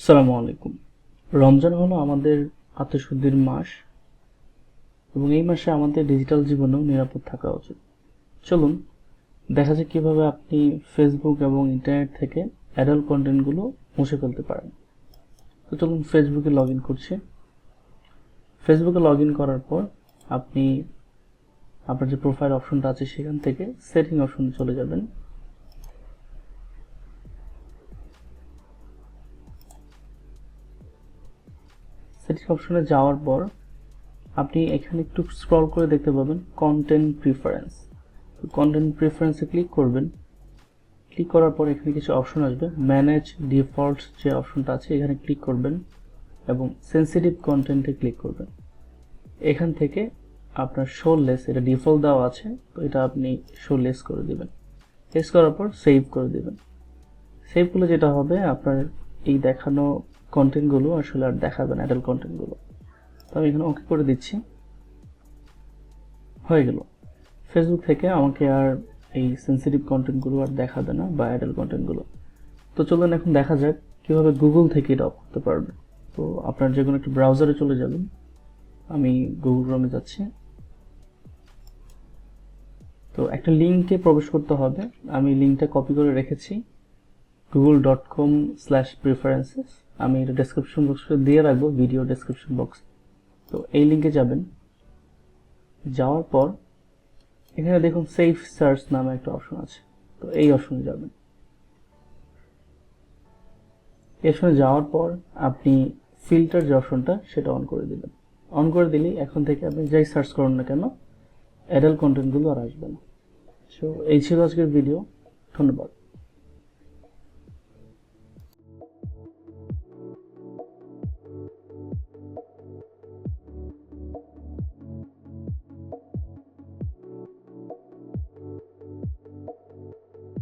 আসসালামু আলাইকুম। রমজান হলো আমাদের আত্মশুদ্ধির মাস এবং এই মাসে আমাদের ডিজিটাল জীবনেও নিরাপদ থাকা উচিত। চলুন দেখা যাক কিভাবে আপনি ফেসবুক এবং ইন্টারনেট থেকে অ্যাডাল্ট কন্টেন্টগুলো মুছে ফেলতে পারেন। তো চলুন ফেসবুকে লগ ইন করছি। ফেসবুকে লগ ইন করার পর আপনি আপনার যে প্রোফাইল অপশনটা আছে সেখান থেকে সেটিং অপশনে চলে যাবেন। সেটিং অপশনে যাওয়ার পর আপনি এখানে একটু স্ক্রল করে দেখতে পাবেন কন্টেন্ট প্রিফারেন্স। কন্টেন্ট প্রিফারেন্সে ক্লিক করবেন। ক্লিক করার পর এখানে কিছু অপশন আসবে। ম্যানেজ ডিফল্টস যে অপশনটা আছে এখানে ক্লিক করবেন এবং সেন্সিটিভ কন্টেন্টে ক্লিক করবেন। এখান থেকে আপনার শো লেস, এটা ডিফল্ট দেওয়া আছে, তো এটা আপনি শো লেস করে দিবেন। লেস করার পর সেভ করে দিবেন। সেভ করলে যেটা হবে, আপনার এই দেখানো কন্টেন্টগুলো আসলে আর দেখাবে না, অ্যাডাল্ট কন্টেন্টগুলো। তো আমি এখানে ওকে করে দিচ্ছি। হয়ে গেল। ফেসবুক থেকে আমাকে আর এই সেন্সিটিভ কন্টেন্টগুলো আর দেখাবে না বা অ্যাডাল্ট কন্টেন্টগুলো। তো চলুন এখন দেখা যাক কিভাবে গুগল থেকে এটা অফ করতে পারবেন। তো আপনার যে কোনো একটা ব্রাউজারে চলে যাবেন। আমি গুগল ক্রোমে যাচ্ছি। তো একটা লিঙ্কে প্রবেশ করতে হবে। আমি লিঙ্কটা কপি করে রেখেছি, google.com/preferences। আমি এটা ডেসক্রিপশন বক্সে দিয়ে রাখবো, ভিডিও ডেসক্রিপশন বক্স। তো এই লিঙ্কে যাবেন। যাওয়ার পর এখানে দেখুন সেভ সার্চ নামে একটা অপশন আছে, তো এই অপশনে যাবেন। এই অপশনে যাওয়ার পর আপনি ফিল্টার যে অপশনটা সেটা অন করে দিবেন। অন করে দিলেই এখন থেকে আপনি যাই সার্চ করুন না কেন অ্যাডাল্ট কন্টেন্টগুলো আর আসবে না। সো এই ছিল আজকের ভিডিও। ধন্যবাদ।